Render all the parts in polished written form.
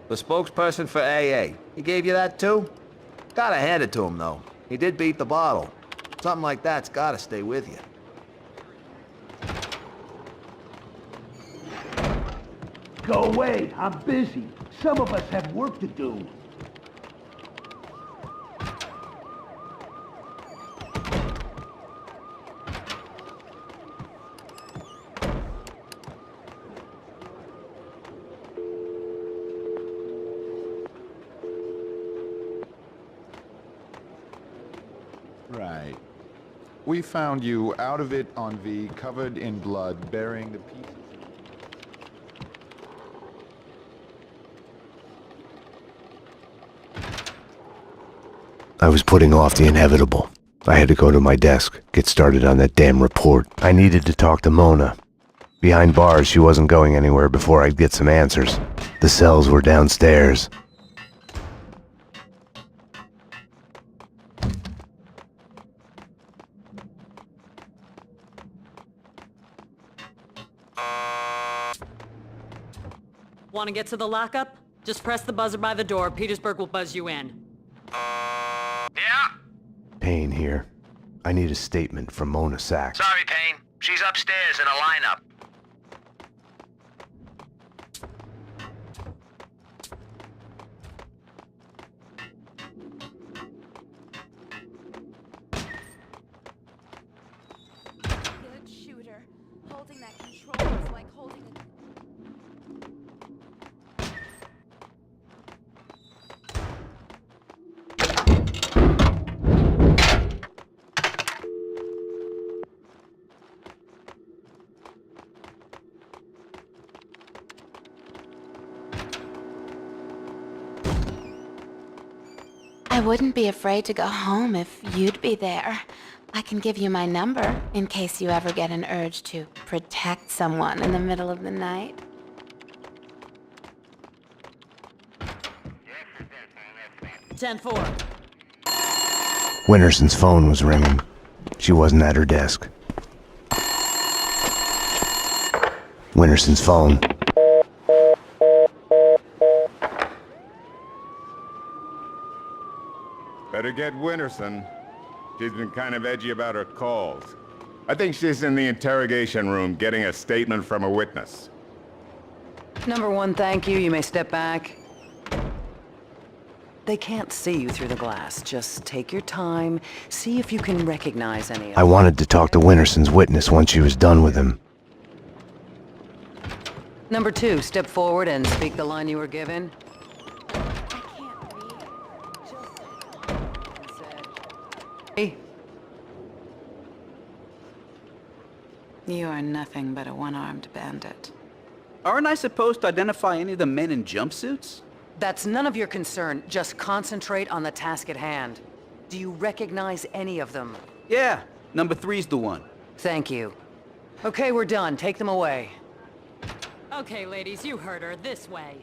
The spokesperson for AA. He gave you that too? Gotta hand it to him, though. He did beat the bottle. Something like that's gotta stay with you. Go away, I'm busy. Some of us have work to do. Right. We found you out of it on V, covered in blood, burying the pieces. I was putting off the inevitable. I had to go to my desk, get started on that damn report. I needed to talk to Mona. Behind bars, she wasn't going anywhere before I'd get some answers. The cells were downstairs. Want to get to the lockup? Just press the buzzer by the door. Petersburg will buzz you in. Yeah? Payne here. I need a statement from Mona Sachs. Sorry, Payne. She's upstairs in a lineup. Good shooter. Holding that control is like holding a... I wouldn't be afraid to go home if you'd be there. I can give you my number in case you ever get an urge to protect someone in the middle of the night. Ten four. Winterson's phone was ringing. She wasn't at her desk. Winterson's phone. Better get Winterson. She's been kind of edgy about her calls. I think she's in the interrogation room getting a statement from a witness. Number one, thank you. You may step back. They can't see you through the glass. Just take your time. See if you can recognize any of I them. wanted to talk to Winterson's witness once she was done with him. Number two, step forward and speak the line you were given. I can't read. Hey. You are nothing but a one-armed bandit. Aren't I supposed to identify any of the men in jumpsuits? That's none of your concern. Just concentrate on the task at hand. Do you recognize any of them? Yeah, number three's the one. Thank you. Okay, we're done. Take them away. Okay, ladies, you heard her. This way.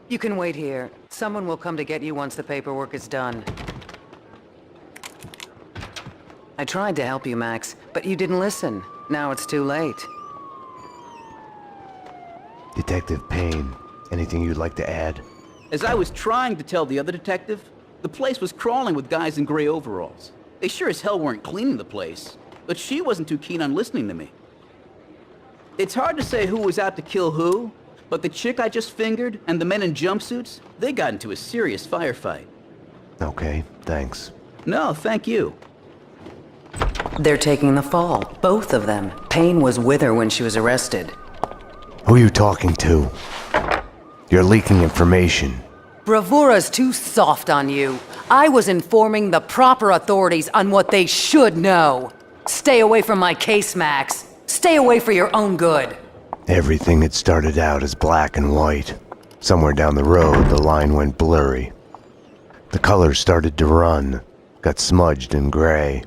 You can wait here. Someone will come to get you once the paperwork is done. I tried to help you, Max, but you didn't listen. Now it's too late. Detective Payne, anything you'd like to add? As I was trying to tell the other detective, the place was crawling with guys in gray overalls. They sure as hell weren't cleaning the place, but she wasn't too keen on listening to me. It's hard to say who was out to kill who, but the chick I just fingered and the men in jumpsuits, they got into a serious firefight. Okay, thanks. No, thank you. They're taking the fall, both of them. Payne was with her when she was arrested. Who are you talking to? You're leaking information. Bravura's too soft on you. I was informing the proper authorities on what they should know. Stay away from my case, Max. Stay away for your own good. Everything had started out as black and white. Somewhere down the road, the line went blurry. The colors started to run, got smudged and gray.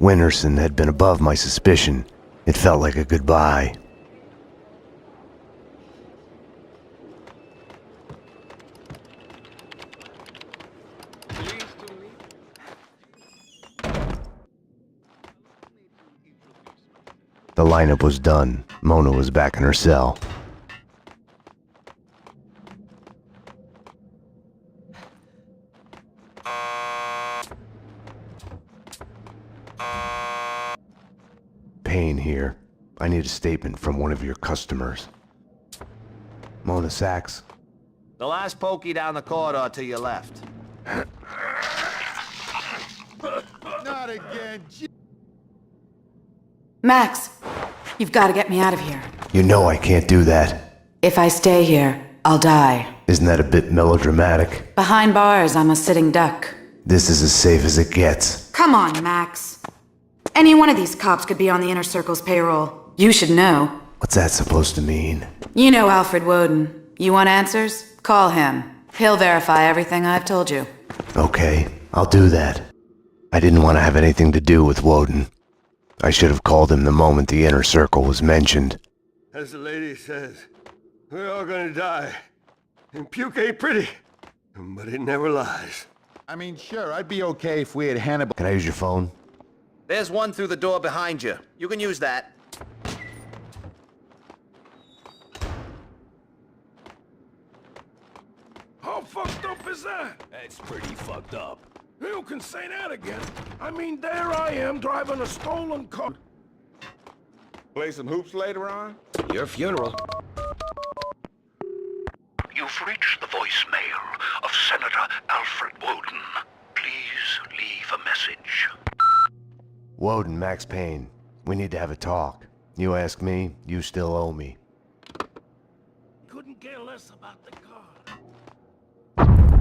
Winterson had been above my suspicion. It felt like a goodbye. The lineup was done. Mona was back in her cell. Payne here. I need a statement from one of your customers. Mona Sachs? The last pokey down the corridor to your left. Not again. Max, you've got to get me out of here. You know I can't do that. If I stay here, I'll die. Isn't that a bit melodramatic? Behind bars, I'm a sitting duck. This is as safe as it gets. Come on, Max. Any one of these cops could be on the Inner Circle's payroll. You should know. What's that supposed to mean? You know Alfred Woden. You want answers? Call him. He'll verify everything I've told you. Okay, I'll do that. I didn't want to have anything to do with Woden. I should have called him the moment the Inner Circle was mentioned. As the lady says, we're all gonna die. And puke ain't pretty, but it never lies. I mean, sure, I'd be okay if we had Hannibal. Can I use your phone? There's one through the door behind you. You can use that. How fucked up is that? That's pretty fucked up. You can say that again. I mean, there I am driving a stolen car. Play some hoops later on? Your funeral. You've reached the voicemail of Senator Alfred Woden. Please leave a message. Woden, Max Payne. We need to have a talk. You ask me, you still owe me. Couldn't care less about the car.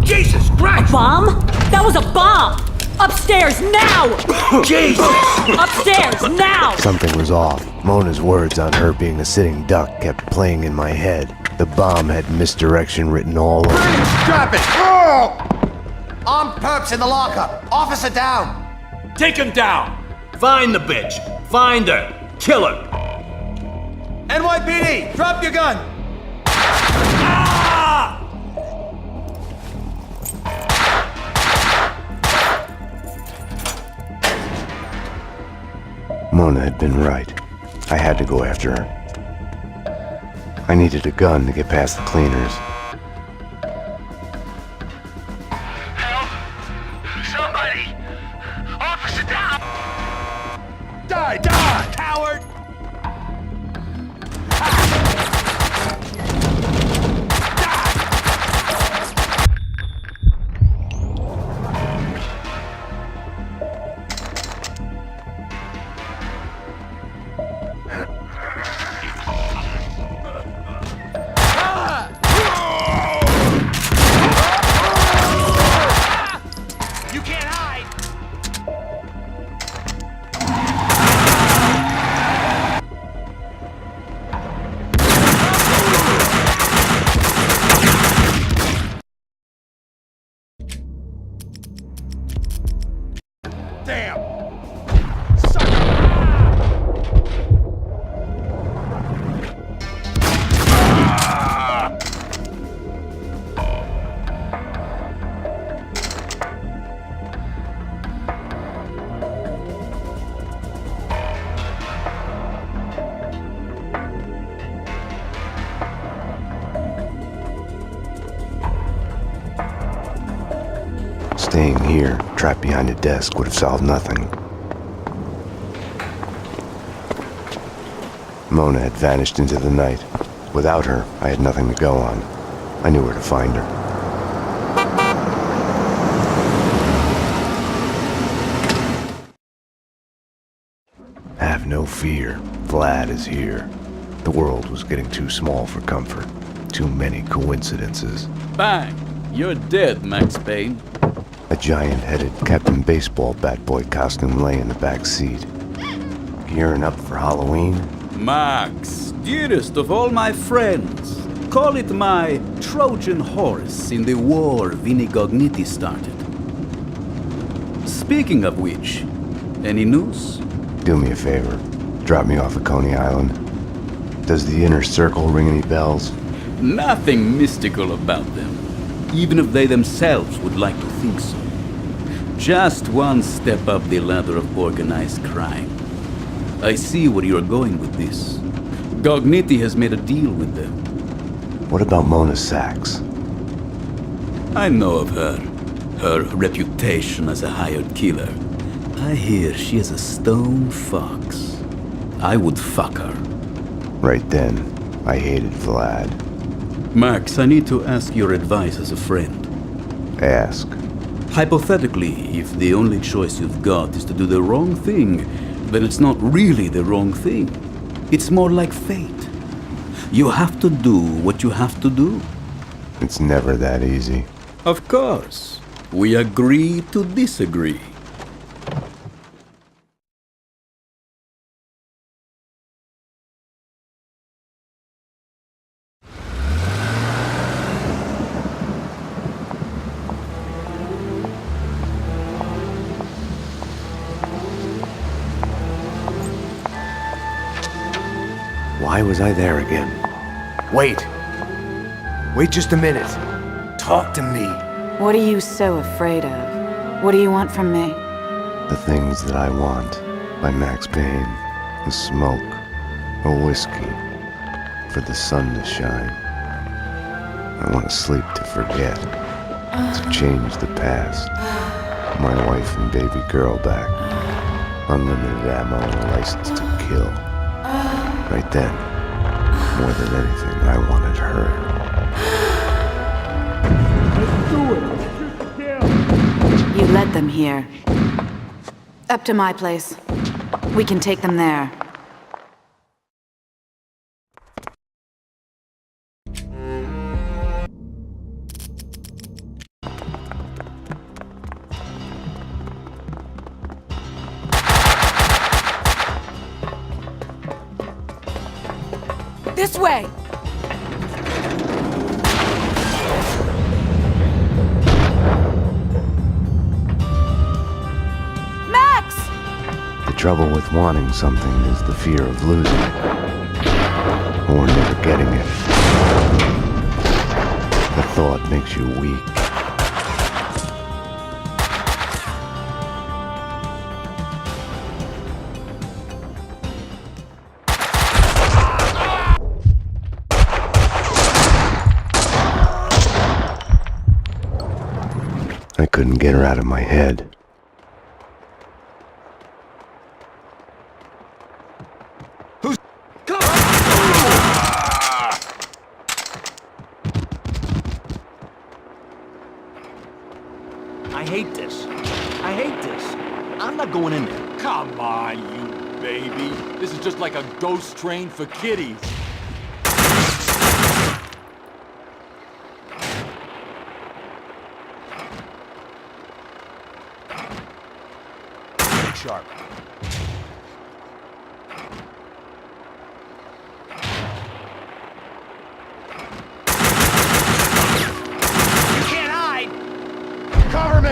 Jesus Christ! Bomb? That was a bomb! Upstairs now! Jesus! Upstairs now! Something was off. Mona's words on her being a sitting duck kept playing in my head. The bomb had misdirection written all over it. Drop it! Oh! Armed perps in the lockup. Officer down. Take him down! Find the bitch! Find her! Kill her! NYPD, drop your gun! Ah! Mona had been right. I had to go after her. I needed a gun to get past the cleaners. Help! Somebody! Officer down! Die! Die! Coward! You can't hide! Damn! Staying here, trapped behind a desk, would have solved nothing. Mona had vanished into the night. Without her, I had nothing to go on. I knew where to find her. Have no fear. Vlad is here. The world was getting too small for comfort. Too many coincidences. Bang! You're dead, Max Payne. A giant-headed Captain Baseball bat boy costume lay in the back seat. Gearing up for Halloween? Max, dearest of all my friends. Call it my Trojan horse in the war Vinnie Gognitti started. Speaking of which, any news? Do me a favor. Drop me off at Coney Island. Does the Inner Circle ring any bells? Nothing mystical about them, even if they themselves would like to think so. Just one step up the ladder of organized crime. I see where you're going with this. Gognitti has made a deal with them. What about Mona Sachs? I know of her. Her reputation as a hired killer. I hear she is a stone fox. I would fuck her. Right then, I hated Vlad. Max, I need to ask your advice as a friend. Ask. Hypothetically, if the only choice you've got is to do the wrong thing, then it's not really the wrong thing. It's more like fate. You have to do what you have to do. It's never that easy. Of course. We agree to disagree. Why was I there again? Wait! Wait just a minute! Talk to me! What are you so afraid of? What do you want from me? The Things That I Want by Max Payne. A smoke, a whiskey, for the sun to shine. I want to sleep to forget, to change the past. My wife and baby girl back. Unlimited ammo and a license to kill. Right then, more than anything, I wanted her. You led them here. Up to my place. We can take them there. This way! Max! The trouble with wanting something is the fear of losing it. Or never getting it. The thought makes you weak. I couldn't get her out of my head. I hate this. I hate this. I'm not going in there. Come on, you baby. This is just like a ghost train for kiddies. Sharp. You can't hide! Cover me!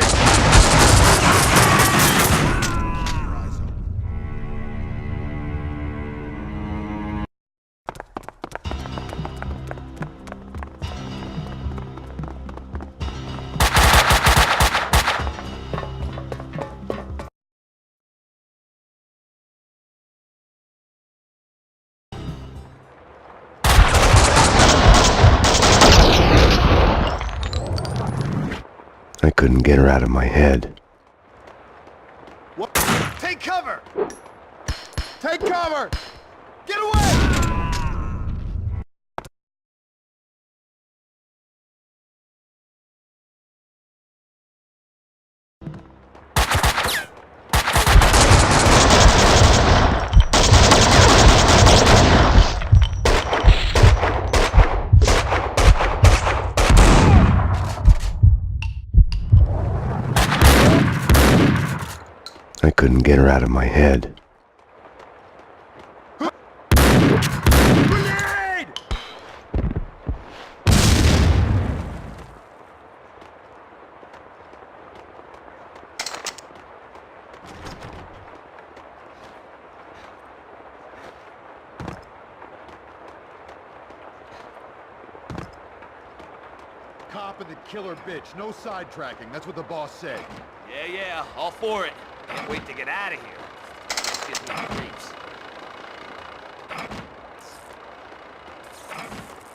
I couldn't get her out of my head. What? Take cover! Take cover! Get away! I couldn't get her out of my head. Grenade! Cop and the killer bitch. No sidetracking. That's what the boss said. Yeah, all for it. Can't wait to get out of here. This gives me the creeps.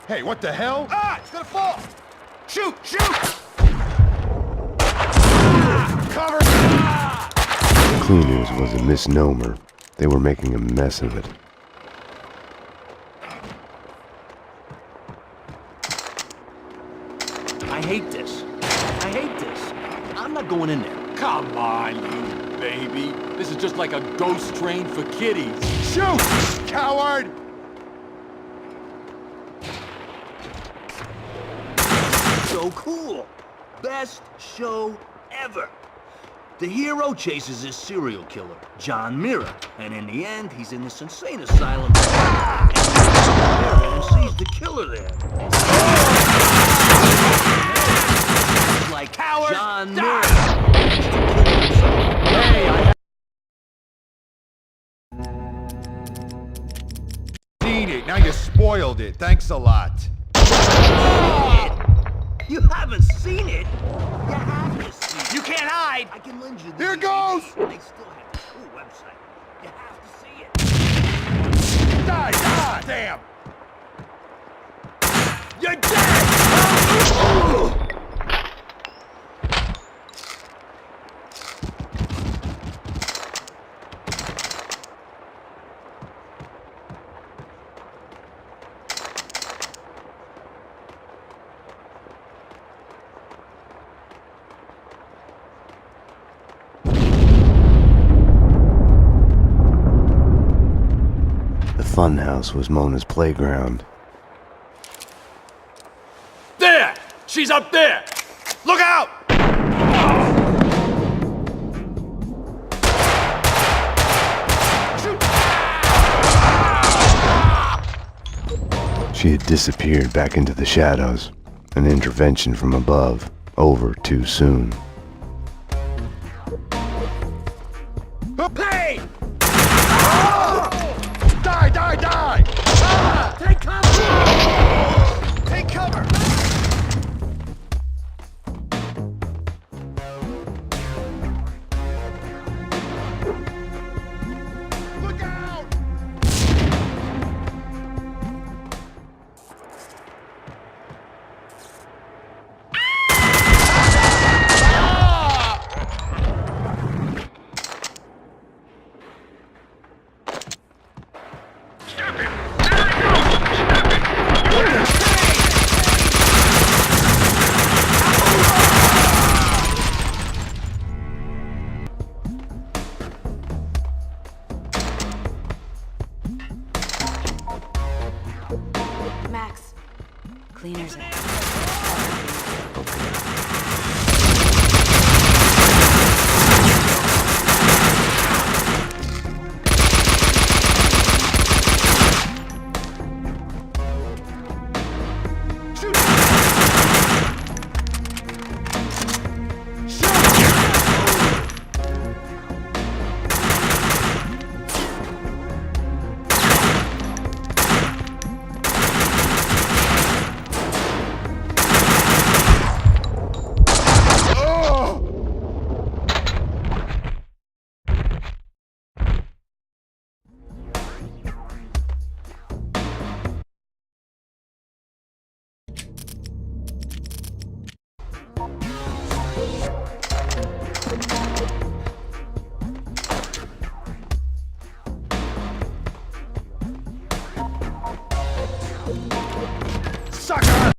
Hey, what the hell? Ah! It's gonna fall! Shoot! Cover! Cleaners was a misnomer. They were making a mess of it. I hate this. I hate this. I'm not going in there. Come on, you baby. This is just like a ghost train for kiddies. Shoot, coward! So cool. Best show ever. The hero chases his serial killer, John Mira, and in the end, he's in this insane asylum. And sees the killer there. Like coward, John Mira. Hey, seen it. Now you spoiled it. Thanks a lot. You haven't seen it? You have to see it. You can't hide! I can lend you the Here DVD. goes! They still have the cool website. You have to see it. Die, die! Damn! You're dead! The funhouse was Mona's playground. There! She's up there! Look out! She had disappeared back into the shadows. An intervention from above, over too soon. Payne! Die, die, die! Take cover! Take cover! Look out! Max, cleaners ahead. Sucker!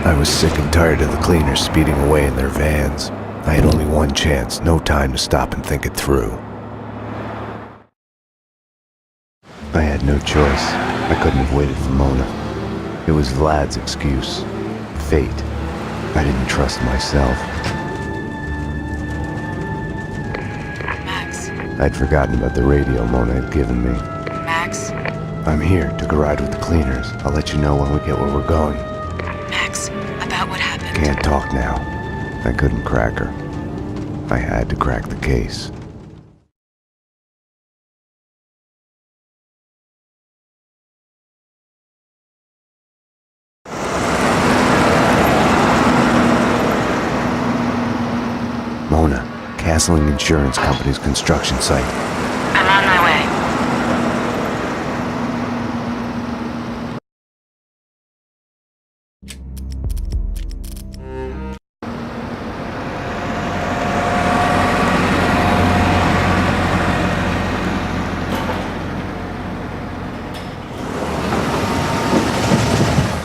I was sick and tired of the cleaners speeding away in their vans. I had only one chance, no time to stop and think it through. I had no choice. I couldn't have waited for Mona. It was Vlad's excuse. Fate. I didn't trust myself. Max. I'd forgotten about the radio Mona had given me. Max. I'm here. Took a ride with the cleaners. I'll let you know when we get where we're going. Max, about what happened. Can't talk now. I couldn't crack her. I had to crack the case. Mona, Castling Insurance Company's construction site. I'm on my way.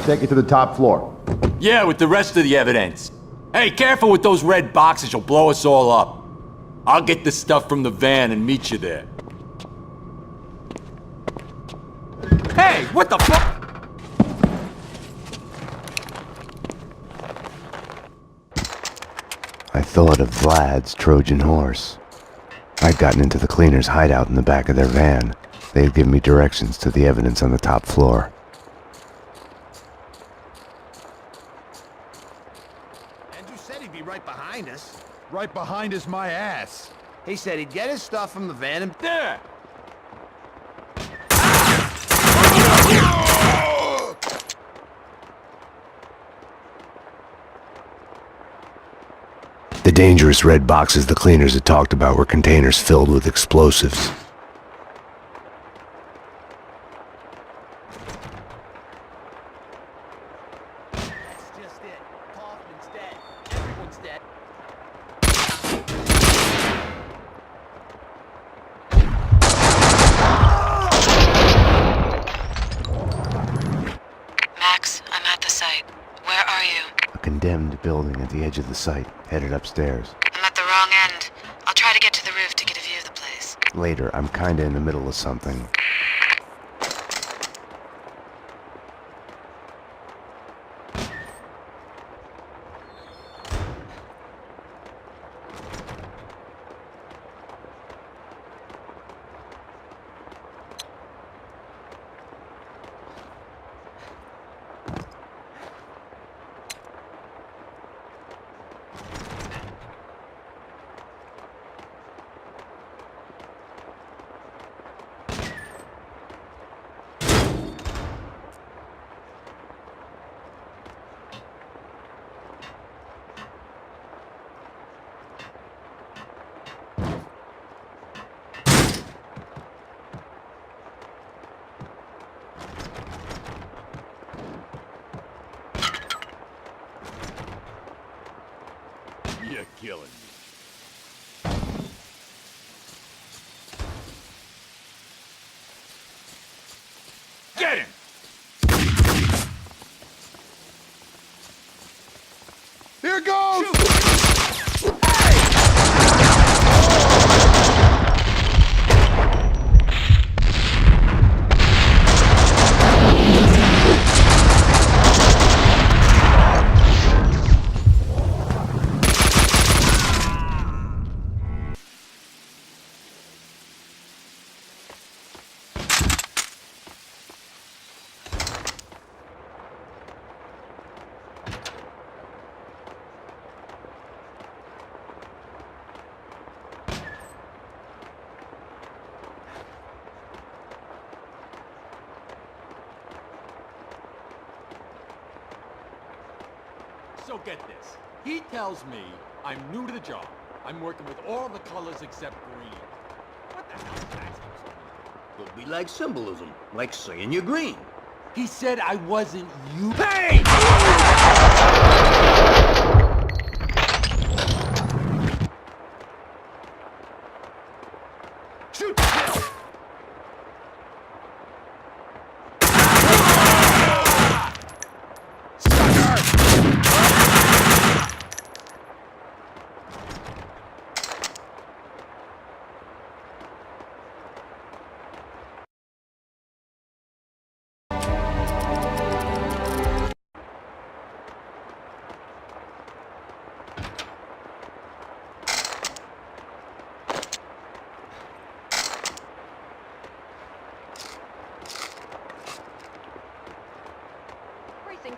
Take it to the top floor. Yeah, with the rest of the evidence. Hey, careful with those red boxes, you'll blow us all up. I'll get the stuff from the van and meet you there. Hey, what the fuck? I thought of Vlad's Trojan horse. I'd gotten into the cleaner's hideout in the back of their van. They had given me directions to the evidence on the top floor. Andrew said he'd be right behind us. Right behind is my ass. He said he'd get his stuff from the van and... There! The dangerous red boxes the cleaners had talked about were containers filled with explosives. That's just it. Kaufman's dead. Everyone's dead. Max, I'm at the site. Where are you? A condemned building at the edge of the site, headed upstairs. I'm at the wrong end. I'll try to get to the roof to get a view of the place. Later, I'm kinda in the middle of something. You're killing me. Get him! Here goes! So get this. He tells me I'm new to the job. I'm working with all the colors except green. What the hell is that supposed to mean? Could be like symbolism, like saying you're green. He said I wasn't you. Hey! Shoot to kill!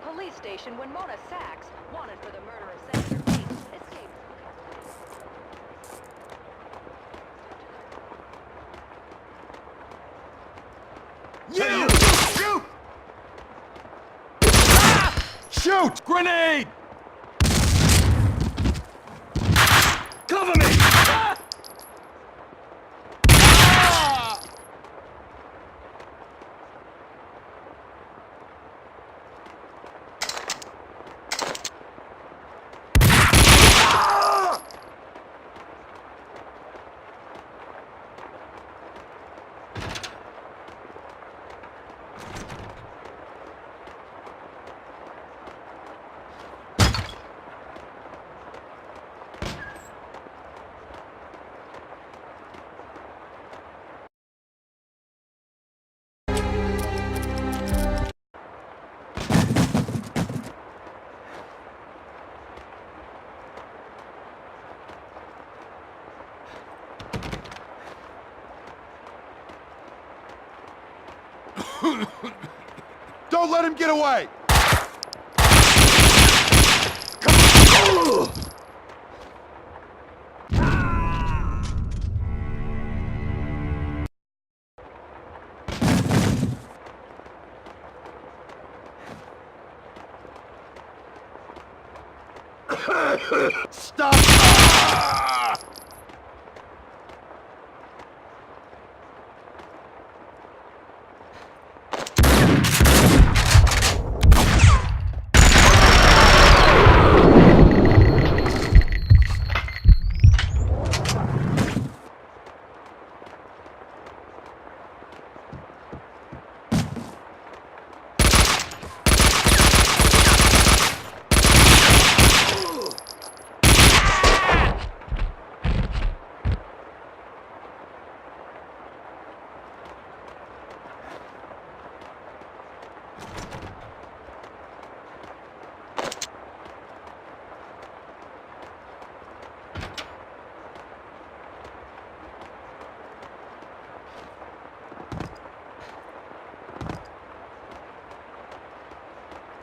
Police station when Mona Sachs, wanted for the murder of Senator Payne, escaped. You! Shoot! Shoot! Grenade! Cover me! Don't let him get away! Stop!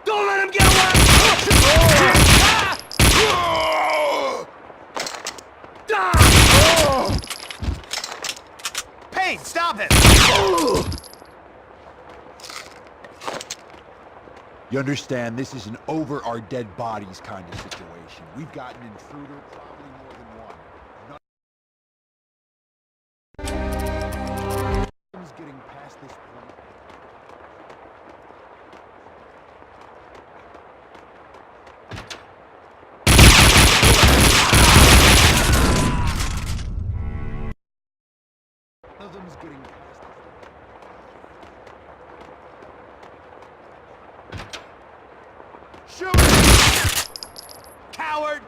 Don't let him get away! Payne, stop him! You understand, this is an over our dead bodies kind of situation. We've got an intruder, probably more than one. Nothing's getting past this point. Nothing's getting past this point. Shoot him! Coward!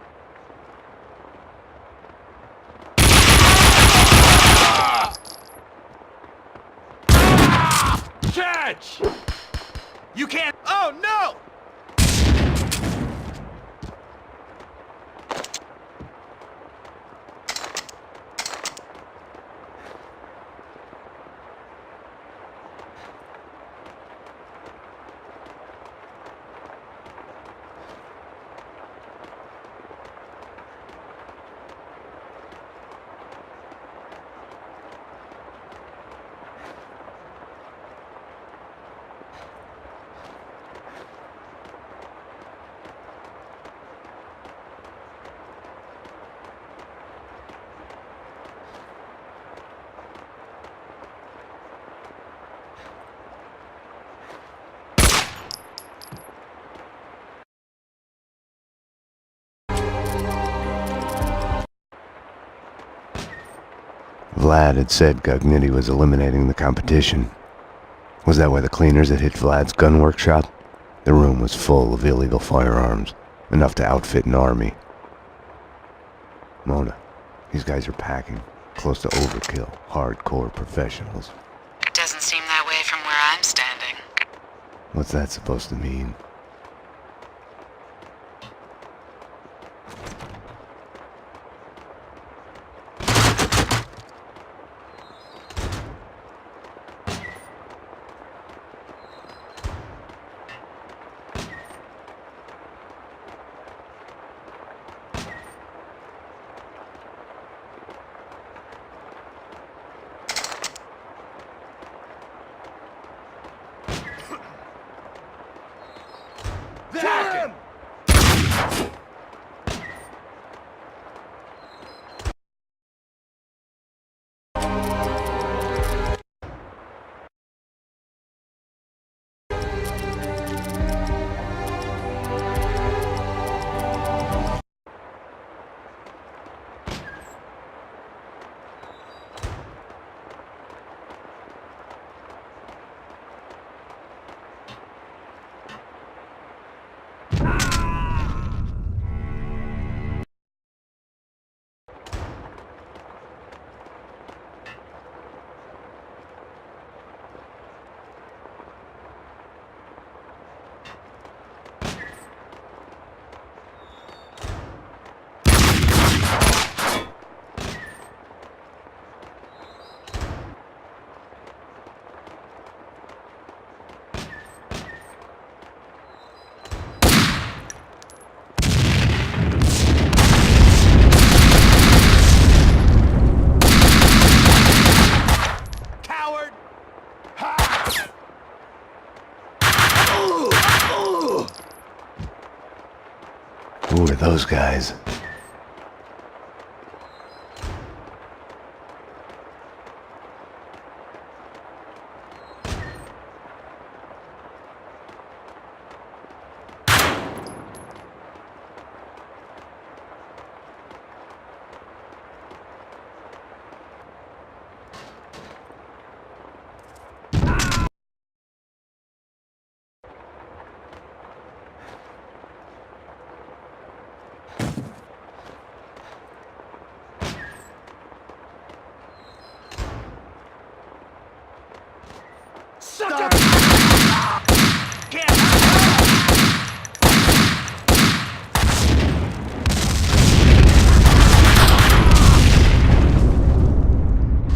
Catch! You can't... Oh, no! Vlad had said Gugnitti was eliminating the competition. Was that why the cleaners had hit Vlad's gun workshop? The room was full of illegal firearms, enough to outfit an army. Mona, these guys are packing, close to overkill, hardcore professionals. It doesn't seem that way from where I'm standing. What's that supposed to mean? those guys?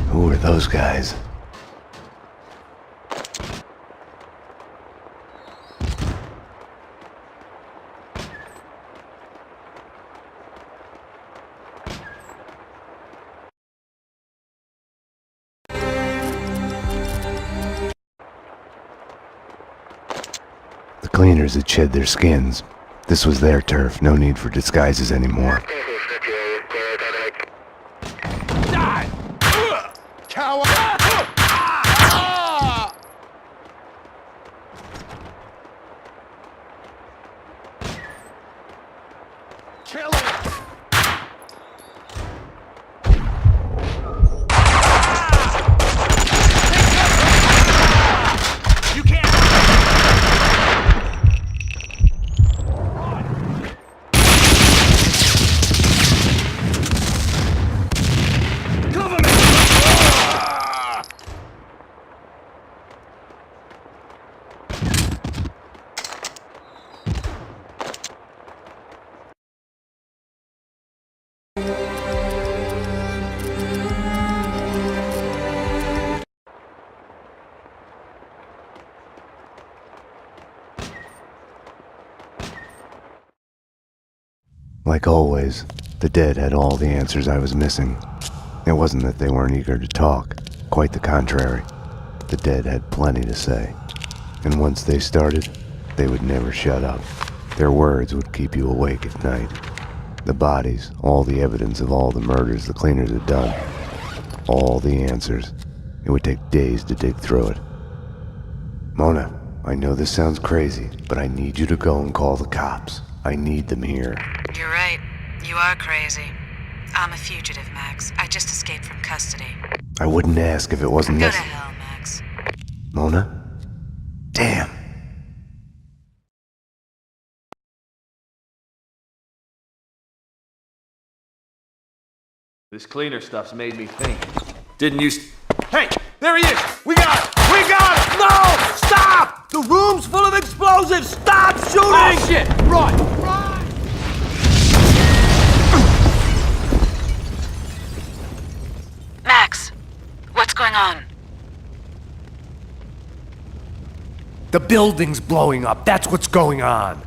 Who are those guys? The cleaners had shed their skins. This was their turf, no need for disguises anymore. Like always, the dead had all the answers I was missing. It wasn't that they weren't eager to talk. Quite the contrary. The dead had plenty to say. And once they started, they would never shut up. Their words would keep you awake at night. The bodies, all the evidence of all the murders the cleaners had done. All the answers. It would take days to dig through it. Mona, I know this sounds crazy, but I need you to go and call the cops. I need them here. You're right. You are crazy. I'm a fugitive, Max. I just escaped from custody. I wouldn't ask if it wasn't Go to necessary. hell, Max. Mona? Damn. This cleaner stuff's made me think. Didn't you... Hey! There he is! We got it! We got it! No! Stop! The room's full of explosives! Stop shooting! Oh, shit! Run! Max, what's going on? The building's blowing up. That's what's going on.